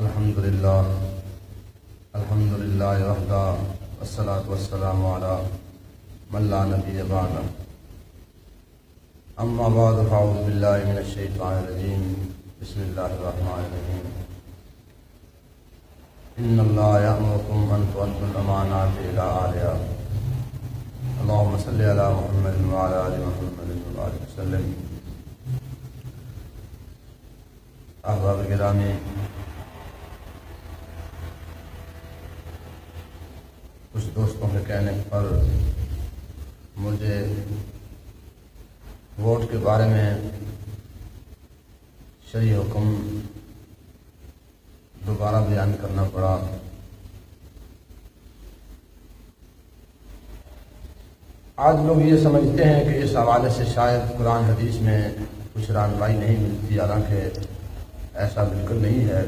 الحمدللہ وحدہ والصلاة والسلام علی من لا نبی بعدہ اما بعد فاعوذ باللہ من الشیطان الرجیم بسم اللہ الرحمن الرحیم ان اللہ یأمرکم ان تؤدوا الامانات الی اہلہا اللہم صلی علی محمد وعلی آل محمد وبارک وسلم۔ احباب گرامی، کچھ دوستوں کے کہنے پر مجھے ووٹ کے بارے میں شرعی حکم دوبارہ بیان کرنا پڑا۔ آج لوگ یہ سمجھتے ہیں کہ اس حوالے سے شاید قرآن حدیث میں کچھ رہنمائی نہیں ملتی، حالانکہ ایسا بالکل نہیں ہے۔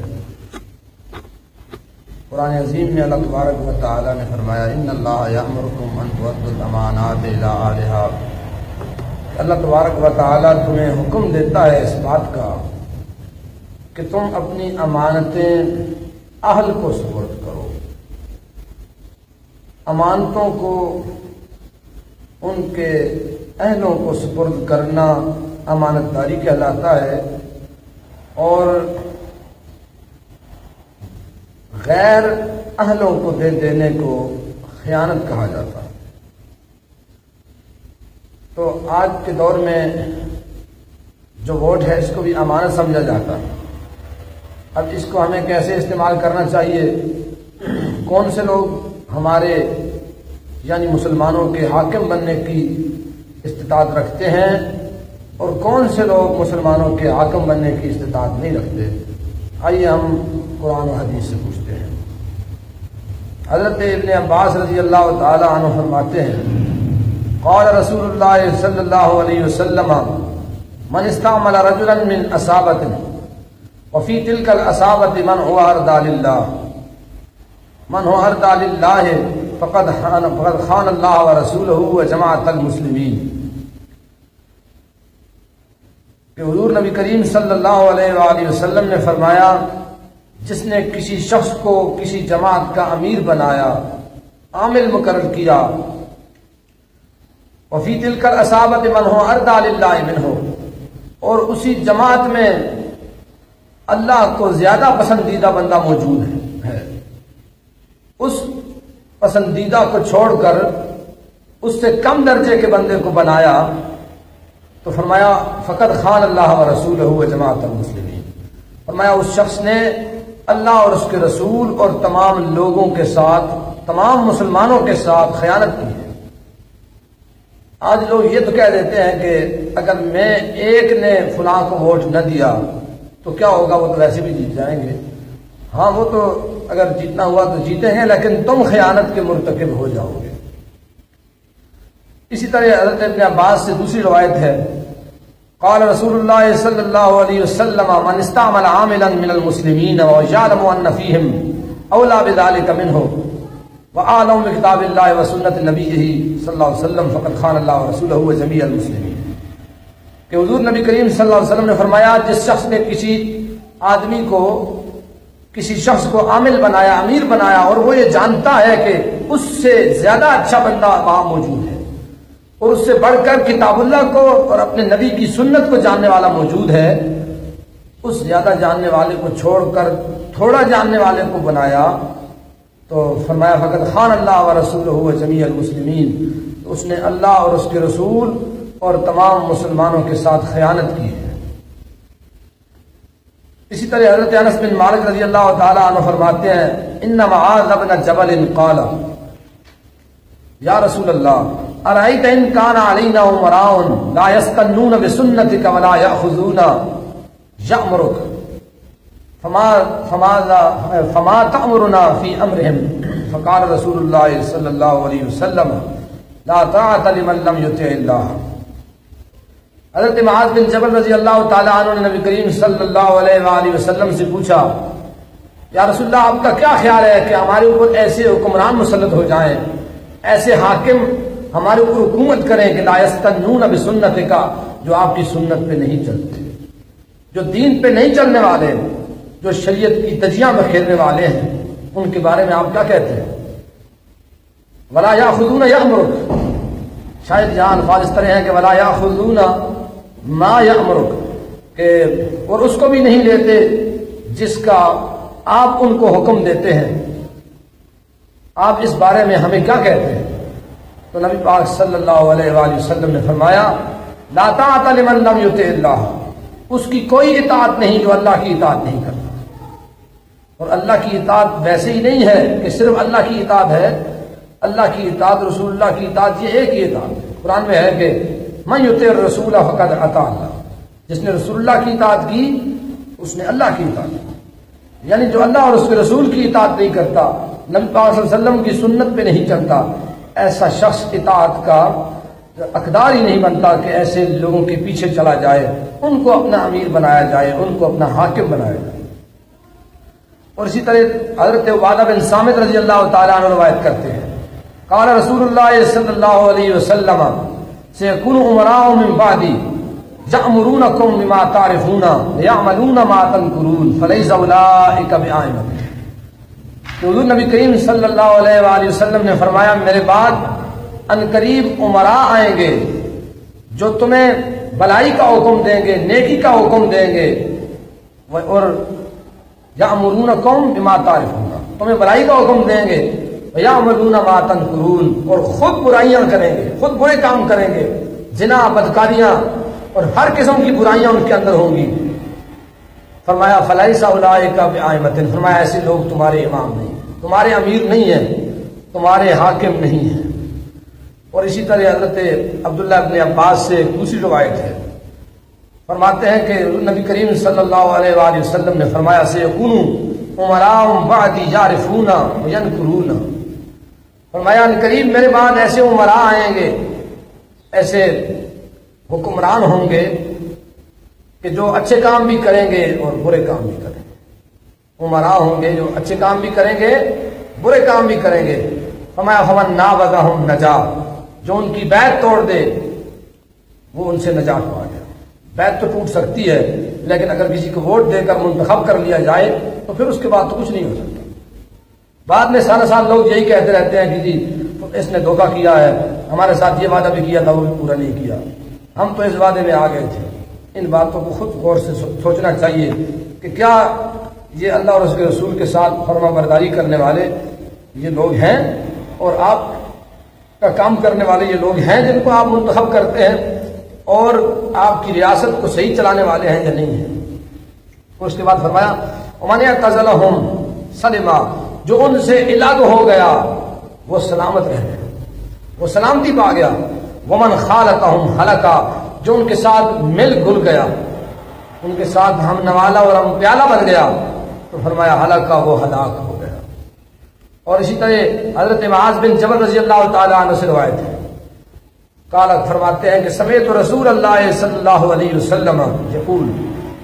قرآن عظیم میں اللہ تبارک و تعالی نے فرمایا ان اللہ یأمرکم ان تؤدوا الامانات الی اہلہا۔ اللہ تبارک و تعالی تمہیں حکم دیتا ہے اس بات کا کہ تم اپنی امانتیں اہل کو سپرد کرو۔ امانتوں کو ان کے اہلوں کو سپرد کرنا امانت داری کہلاتا ہے، اور غیر اہلوں کو دے دینے کو خیانت کہا جاتا ہے۔ تو آج کے دور میں جو ووٹ ہے اس کو بھی امانت سمجھا جاتا ہے۔ اب اس کو ہمیں کیسے استعمال کرنا چاہیے، کون سے لوگ ہمارے یعنی مسلمانوں کے حاکم بننے کی استطاعت رکھتے ہیں اور کون سے لوگ مسلمانوں کے حاکم بننے کی استطاعت نہیں رکھتے، آئیے ہم قرآن و حدیث سے پوچھتے ہیں۔ حضرت ابن عباس رضی اللہ تعالی عنہ فرماتے ہیں قال رسول اللہ صلی اللہ علیہ وسلم من استعمل رجلا من اصابت وفی تلک الاصابت من هو اردى للہ فقد خان اللہ ورسولہ وجماعت المسلمین، کہ حضور نبی کریم صلی اللہ علیہ وآلہ وسلم نے فرمایا جس نے کسی شخص کو کسی جماعت کا امیر بنایا، عامل مقرر کیا، وفی تلک الاصابۃ من هو اردى للہ منہ، اور اسی جماعت میں اللہ کو زیادہ پسندیدہ بندہ موجود ہے، اس پسندیدہ کو چھوڑ کر اس سے کم درجے کے بندے کو بنایا، تو فرمایا فقد خان اللہ ورسولہ وجماعت المسلمین، فرمایا اس شخص نے اللہ اور اس کے رسول اور تمام لوگوں کے ساتھ، تمام مسلمانوں کے ساتھ خیانت کی ہے۔ آج لوگ یہ تو کہہ دیتے ہیں کہ اگر میں ایک نے فلاں کو ووٹ نہ دیا تو کیا ہوگا، وہ تو ویسے بھی جیت جائیں گے۔ ہاں وہ تو اگر جیتنا ہوا تو جیتیں گے، لیکن تم خیانت کے مرتکب ہو جاؤ گے۔ اسی طرح حضرت ابن عباس سے دوسری روایت ہے قال رسول اللہ صلی اللہ علیہ وسلم من استعمل عاملا من المسلمین ويعلم ان فيهم اولا بذلك منه وعالم بکتاب اللہ وسنت نبیہ صلی اللہ علیہ وسلم فقد خان اللہ ورسولہ وجميع المسلمین، کہ حضور نبی کریم صلی اللہ علیہ وسلم نے فرمایا جس شخص نے کسی آدمی کو، کسی شخص کو عامل بنایا، امیر بنایا، اور وہ یہ جانتا ہے کہ اس سے زیادہ اچھا بندہ وہاں موجود ہے اور اس سے بڑھ کر کتاب اللہ کو اور اپنے نبی کی سنت کو جاننے والا موجود ہے، اس زیادہ جاننے والے کو چھوڑ کر تھوڑا جاننے والے کو بنایا، تو فرمایا فقد خان اللہ ورسولہ وجميع المسلمین، اس نے اللہ اور اس کے رسول اور تمام مسلمانوں کے ساتھ خیانت کی ہے۔ اسی طرح حضرت انس بن مالک رضی اللہ تعالی عنہ فرماتے ہیں ان معاذ بن جبل قال یا رسول اللہ ارأیت ان کان علینا امراء لا یستنون بسنتک ولا یأخذون یأمرک فما تأمرنا فی امرہم، فقال رسول اللہ صلی اللہ علیہ وسلم لا طاعۃ لمن لم یطع اللہ۔ حضرت معاذ بن جبل رضی اللہ تعالی عنہ نے نبی کریم صلی اللہ علیہ وآلہ وسلم سے پوچھا یا رسول اللہ آپ کا کیا خیال ہے کہ ہمارے اوپر ایسے حکمران مسلط ہو جائیں، ایسے حاکم ہمارے اوپر حکومت کریں کہ لا یستنون بسنتک، جو آپ کی سنت پہ نہیں چلتے، جو دین پہ نہیں چلنے والے، جو شریعت کی تجیاں میں کھیلنے والے ہیں ان کے بارے میں آپ کیا کہتے ہیں؟ ولا یاخذون یامرک، شاید یہاں الفاظ اس طرح ہیں کہ ولا یاخذون ما یامرک، کہ اور اس کو بھی نہیں لیتے جس کا آپ ان کو حکم دیتے ہیں، آپ اس بارے میں ہمیں کیا کہتے ہیں؟ تو نبی پاک صلی اللہ علیہ وآلہ وسلم نے فرمایا لا طاعۃ لمن لم یطع اللہ، اس کی کوئی اطاعت نہیں جو اللہ کی اطاعت نہیں کرتا۔ اور اللہ کی اطاعت ویسے ہی نہیں ہے کہ صرف اللہ کی اطاعت ہے، اللہ کی اطاعت، رسول اللہ کی اطاعت، یہ ایک ہی اطاعت ہے۔ قرآن میں ہے کہ من یطع الرسول فقد اطاع اللہ، جس نے رسول اللہ کی اطاعت کی اس نے اللہ کی اطاعت کی، یعنی جو اللہ اور اس کے رسول کی اطاعت نہیں کرتا، نبی پاک صلی اللہ علیہ وسلم کی سنت پہ نہیں چلتا، ایسا شخص اطاعت کا حقدار ہی نہیں بنتا کہ ایسے لوگوں کے پیچھے چلا جائے، ان کو اپنا امیر بنایا جائے، ان کو اپنا حاکم بنایا جائے۔ اور اسی طرح حضرت عبادہ بن صامت رضی اللہ تعالیٰ عنہ روایت کرتے ہیں قال رسول اللہ صلی اللہ علیہ وسلم سيكون امراء من بعدي يأمرونكم بما تعرفون ويعملون ما تنكرون فليس اولئك بأئمة۔ حضور نبی کریم صلی اللہ علیہ وآلہ وسلم نے فرمایا میرے بعد ان قریب امراء آئیں گے جو تمہیں بلائی کا حکم دیں گے، نیکی کا حکم دیں گے، اور یأمرونکم بما تعرفون، تمہیں بلائی کا حکم دیں گے، ویعملون ما تنکرون، اور خود برائیاں کریں گے، خود برے کام کریں گے، زنا، بدکاریاں اور ہر قسم کی برائیاں ان کے اندر ہوں گی۔ فرمایا فلیس اولئک بأئمۃ، فرمایا ایسے لوگ تمہارے امام نہیں، تمہارے امیر نہیں ہیں، تمہارے حاکم نہیں ہیں۔ اور اسی طرح حضرت عبداللہ ابن عباس سے ایک دوسری روایت ہے، فرماتے ہیں کہ نبی کریم صلی اللہ علیہ وآلہ وسلم نے فرمایا سیکون امراء بعدی یعرفون وینکرون، فرمایا ان قریب میرے بعد ایسے امراء آئیں گے، ایسے حکمران ہوں گے کہ جو اچھے کام بھی کریں گے اور برے کام بھی کریں گے، امراء ہوں گے جو اچھے کام بھی کریں گے، برے کام بھی کریں گے۔ فرمایا فمن نابذہم نجا، جو ان کی بیعت توڑ دے وہ ان سے نجات پا گیا۔ بیعت تو ٹوٹ سکتی ہے لیکن اگر کسی کو ووٹ دے کر منتخب کر لیا جائے تو پھر اس کے بعد تو کچھ نہیں ہو سکتا۔ بعد میں سارا سال لوگ یہی کہتے رہتے ہیں کہ جی اس نے دھوکہ کیا ہے، ہمارے ساتھ یہ وعدہ بھی کیا تھا وہ بھی پورا نہیں کیا، ہم تو اس وعدے میں آ گئے تھے۔ ان باتوں کو خود غور سے سوچنا چاہیے کہ کیا یہ اللہ اور اس کے رسول کے ساتھ فرما برداری کرنے والے یہ لوگ ہیں، اور آپ کا کام کرنے والے یہ لوگ ہیں جن کو آپ منتخب کرتے ہیں، اور آپ کی ریاست کو صحیح چلانے والے ہیں یا نہیں ہیں۔ اور اس کے بعد فرمایا ومن اعتزلهم سلما، جو ان سے الگ ہو گیا وہ سلامت رہ گیا، وہ سلامتی پا گیا۔ ومن خالطهم ہلکا، جو ان کے ساتھ مل گل گیا، ان کے ساتھ ہم نوالا اور ہم پیالہ بن گیا، تو فرمایا ہلاکا، وہ ہلاک ہو گیا۔ اور اسی طرح حضرت معاذ بن جبل رضی اللہ تعالیٰ عنہ سے روایت ہے، قال فرماتے ہیں کہ سمعت رسول اللہ صلی اللہ علیہ وسلم یقول،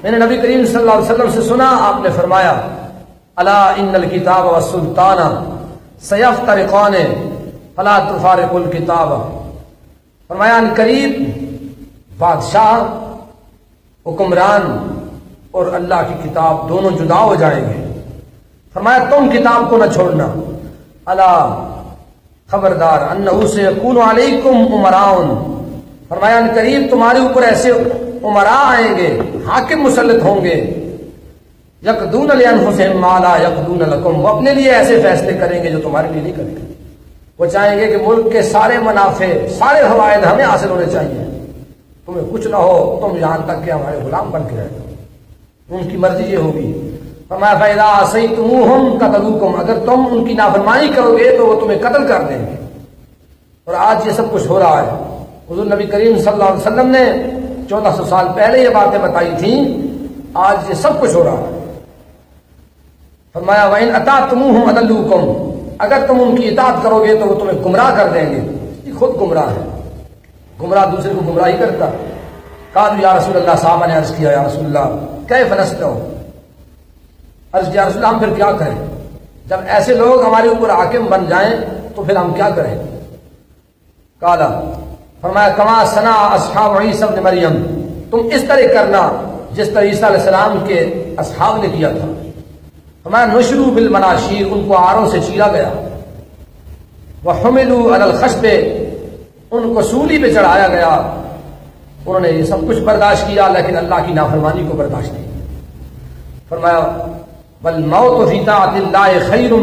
میں نے نبی کریم صلی اللہ علیہ وسلم سے سنا، آپ نے فرمایا الا ان الکتاب والسلطان سیفترقان فلا تفارق الکتاب، فرمایا ان قریب بادشاہ، حکمران اور اللہ کی کتاب دونوں جدا ہو جائیں گے۔ فرمایا تم کتاب کو نہ چھوڑنا، الا خبردار، انہ سیکون علیکم امراء، فرمایا ان قریب تمہارے اوپر ایسے امراء آئیں گے، حاکم مسلط ہوں گے، یقضون لانفسہم ما لا یقضون لکم، وہ اپنے لیے ایسے فیصلے کریں گے جو تمہارے لیے نہیں کریں گے۔ وہ چاہیں گے کہ ملک کے سارے منافع، سارے فوائد ہمیں حاصل ہونے چاہیے، تمہیں کچھ نہ ہو، تم یہاں تک کہ ہمارے غلام بن کے رہ جاؤ، ان کی مرضی یہ ہوگی۔ فرمایا فَإِذَا عَصَيْتُمُوهُمْ قَتَلُوكُمْ، اگر تم ان کی نافرمانی کرو گے تو وہ تمہیں قتل کر دیں گے۔ اور آج یہ سب کچھ ہو رہا ہے۔ حضور نبی کریم صلی اللہ علیہ وسلم نے 1400 سال پہلے یہ باتیں بتائی تھیں، آج یہ سب کچھ ہو رہا ہے۔ فرمایا وَإِنْ أَطَعْتُمُوهُمْ أَضَلُّوكُمْ، اگر تم ان کی اطاعت کرو گے تو وہ تمہیں گمراہ کر دیں گے۔ یہ خود گمراہ ہے، گمراہ دوسرے کو گمراہی کرتا۔ قالوا یا رسول اللہ، صحابہ نے عرض کیا یا رسول اللہ کیف نصنع، عرض کیا رسول اللہ ہم پھر کیا کریں، جب ایسے لوگ ہمارے اوپر حاکم بن جائیں تو پھر ہم کیا کریں؟ قال، فرمایا کما صنع اصحاب عیسی ابن مریم، تم اس طرح کرنا جس طرح عیسیٰ علیہ السلام کے اصحاب نے کیا تھا۔ فرمایا نشروا بالمناشیر، ان کو آروں سے چیرا گیا، وحملوا علی الخشب، ان کو سولی پہ چڑھایا گیا، انہوں نے یہ سب کچھ برداشت کیا لیکن اللہ کی نافرمانی کو برداشت نہیں۔ فرمایا والموت فی طاعت اللہ خیر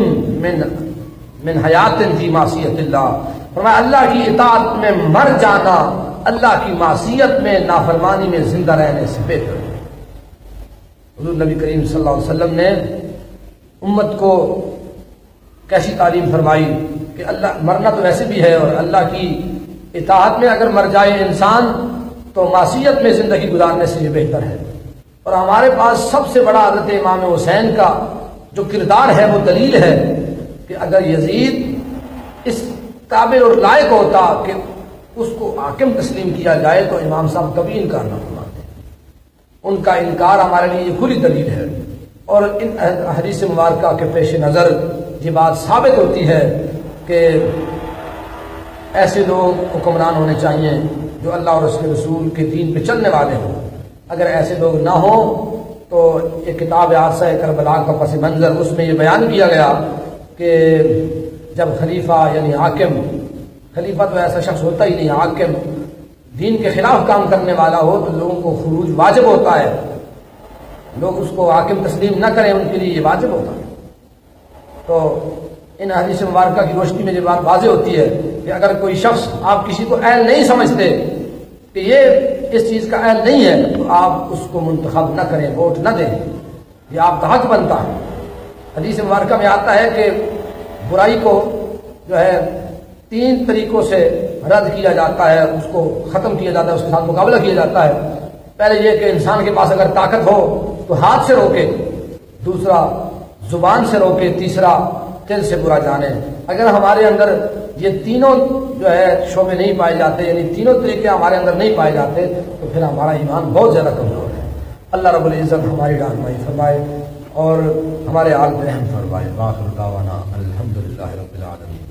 من حیات فی معصیت اللہ، فرمایا اللہ کی اطاعت میں مر جانا اللہ کی معصیت میں، نافرمانی میں زندہ رہنے سے بہتر ہے۔ حضور نبی کریم صلی اللہ علیہ وسلم نے امت کو کیسی تعلیم فرمائی کہ اللہ مرنا تو ویسے بھی ہے، اور اللہ کی اطاعت میں اگر مر جائے انسان تو معصیت میں زندگی گزارنے سے یہ بہتر ہے۔ اور ہمارے پاس سب سے بڑا حضرت امام حسین کا جو کردار ہے وہ دلیل ہے کہ اگر یزید اس قابل اور لائق ہوتا کہ اس کو حاکم تسلیم کیا جائے تو امام صاحب کبھی انکار نہ فرماتے۔ ان کا انکار ہمارے لیے یہ کھلی دلیل ہے، اور ان حدیث مبارکہ کے پیش نظر یہ بات ثابت ہوتی ہے کہ ایسے لوگ حکمران ہونے چاہیے جو اللہ اور اس کے رسول کے دین پہ چلنے والے ہوں۔ اگر ایسے لوگ نہ ہوں تو یہ کتاب حادثہ کربلا کا پس منظر، اس میں یہ بیان کیا گیا کہ جب خلیفہ یعنی حاکم، خلیفہ تو ایسا شخص ہوتا ہی نہیں، حاکم دین کے خلاف کام کرنے والا ہو تو لوگوں کو خروج واجب ہوتا ہے، لوگ اس کو حاکم تسلیم نہ کریں ان کے لیے یہ واجب ہوتا ہے۔ تو ان حدیث مبارکہ کی روشنی میں یہ بات واضح ہوتی ہے کہ اگر کوئی شخص آپ کسی کو اہل نہیں سمجھتے کہ یہ اس چیز کا اہل نہیں ہے تو آپ اس کو منتخب نہ کریں، ووٹ نہ دیں، یہ آپ کا حق بنتا ہے۔ حدیث مبارکہ میں آتا ہے کہ برائی کو جو ہے 3 طریقوں سے رد کیا جاتا ہے، اس کو ختم کیا جاتا ہے، اس کے ساتھ مقابلہ کیا جاتا ہے۔ پہلے یہ کہ انسان کے پاس اگر طاقت ہو تو ہاتھ سے روکے، دوسرا زبان سے روکے، تیسرا دل سے برا جانے۔ اگر ہمارے اندر یہ تینوں جو ہے شعبے نہیں پائے جاتے، یعنی تینوں طریقے ہمارے اندر نہیں پائے جاتے تو پھر ہمارا ایمان بہت زیادہ کمزور ہے۔ اللہ رب العزت ہماری رہنمائی فرمائے اور ہمارے حال پہ رحم فرمائے۔ وآخر دعوانا الحمدللہ رب العالمین۔